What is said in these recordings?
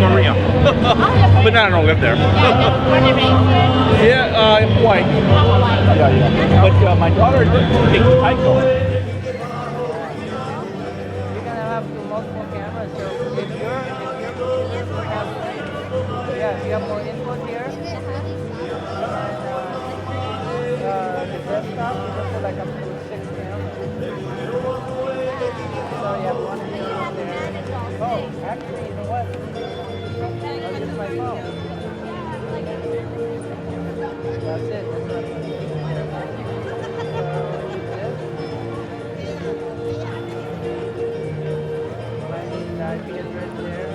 Korea. But no, I don't live there. Yeah, in Hawaii. Yeah, yeah. But my daughter takes taiko. You're gonna have multiple cameras, so if you're have, yeah, if you have more input here, and the desktop, you can put like up to 6 cameras. So you have one camera there. Oh, actually, you know what? I'll use my phone. That's it. IP address there.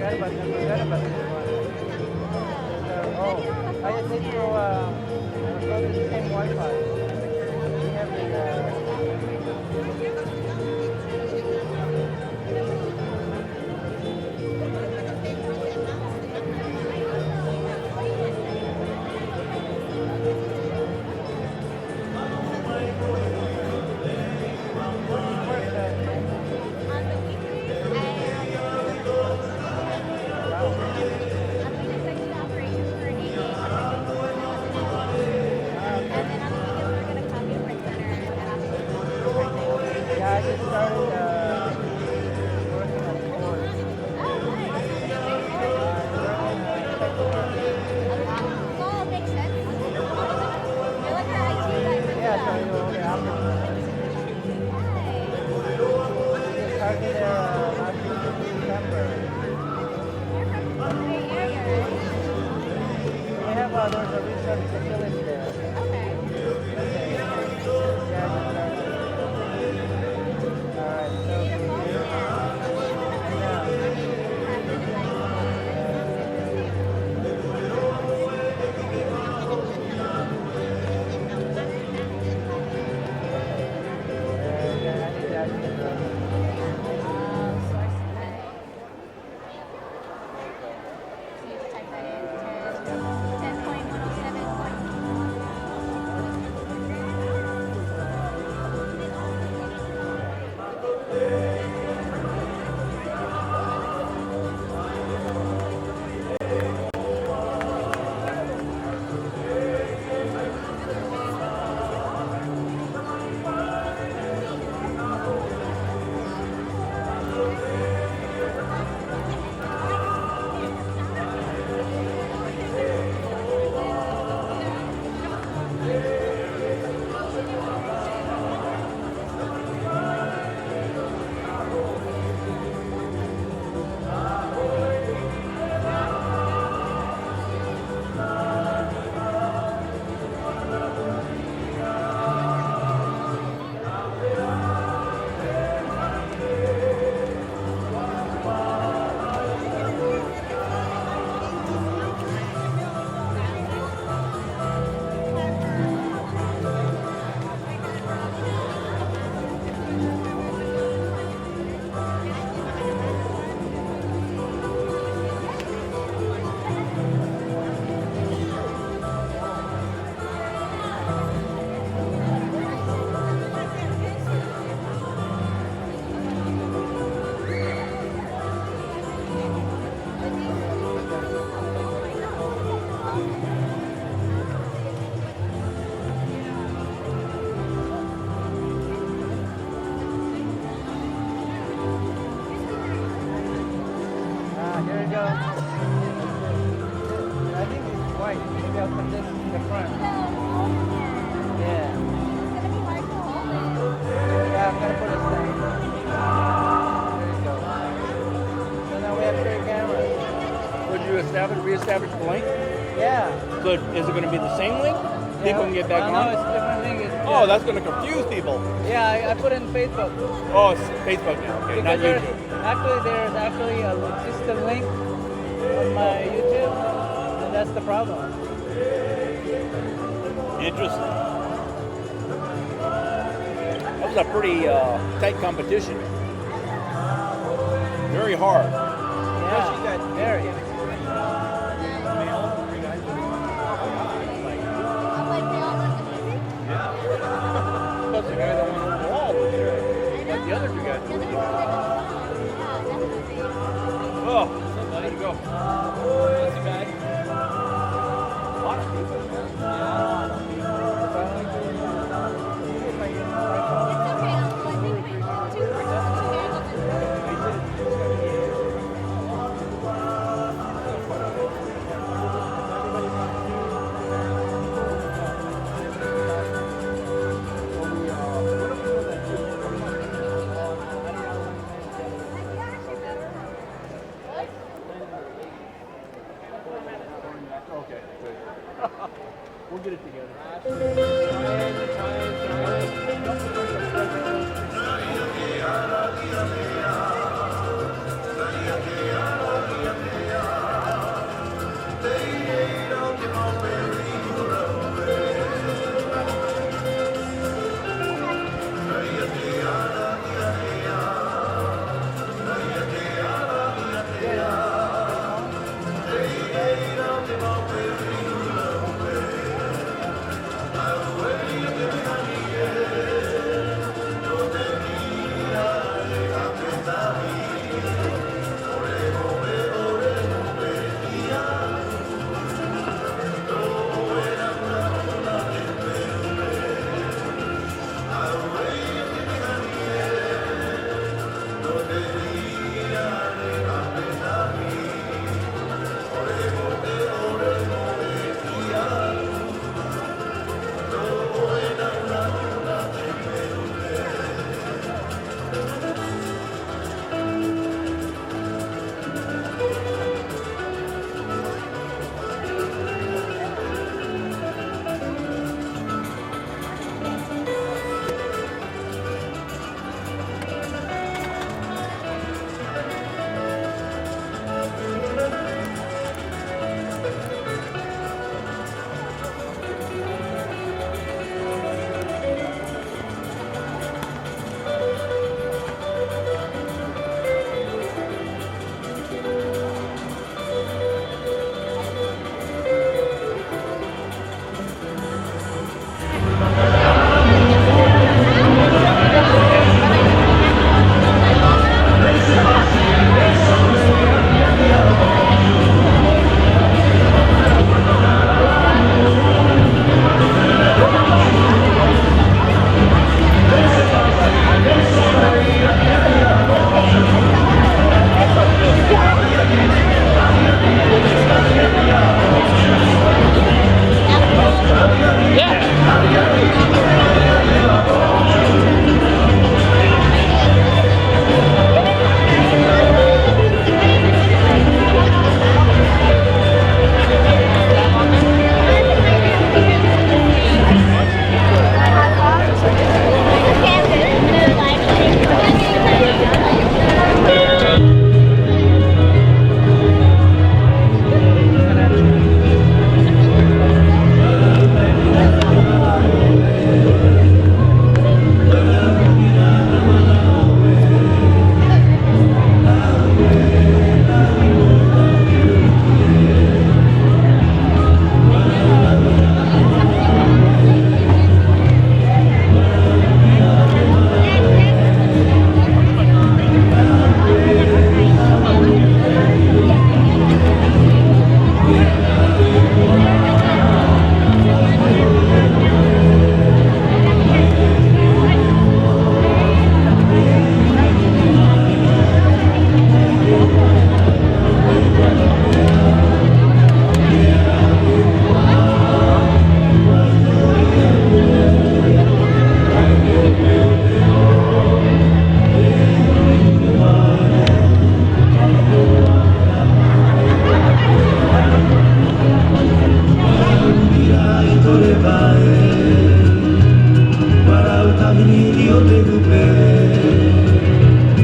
Forgot about this one. Oh, I just need to go to the same Wi-Fi. We have the yeah, I just started working on course. Yeah, so you'll get after just started there last December. We have there's a research facility there. Yeah, alright, so here we go. I think it's white. Maybe I'll put this in the front. Yeah. Yeah, I'm gonna put it there. There you go. So now we have 3 cameras. Would you reestablish the link? Yeah. So is it going to be the same link? People can get back no, on? No, it's a different thing. Oh, that's going to confuse people. Yeah, I put it in Facebook. Oh, it's Facebook now. Okay, not Because YouTube. there's actually a system link on my YouTube, and that's the problem. Interesting. That was a pretty tight competition. Very hard. Yeah, very. Plus the guy that went over the wall was there. But the other two guys. go. Not too bad. A lot of people. Okay, good. We'll get it together.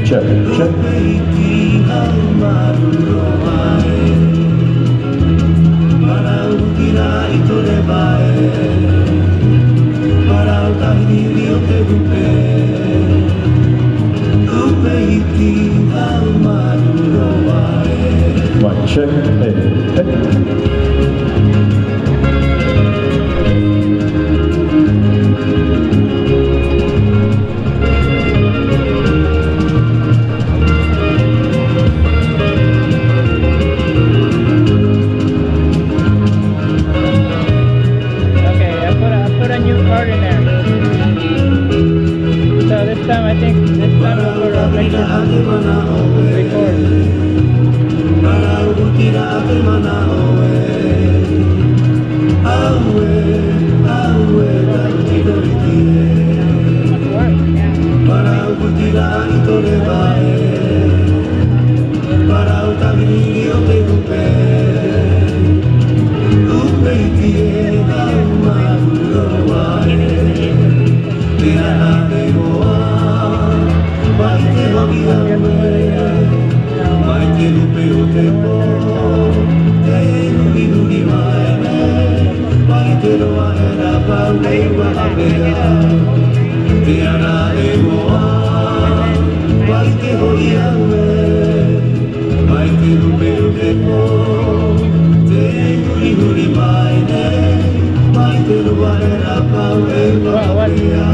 Check. ate mana oe Parau tira ate mana oe Aue, aue, tau tira itie Parau tira itore vae Parau tamiri o te upe Upe itie nau mahuro wae Te ana te moa Mai te hoki aue Mai te upe o te po Te nuri nuri mai ne Mai te roa e na pau nei wahapea Te ana e moa Mai te hoki aue Mai te upe o te po Te nuri nuri mai ne Mai te roa e na pau nei wahapea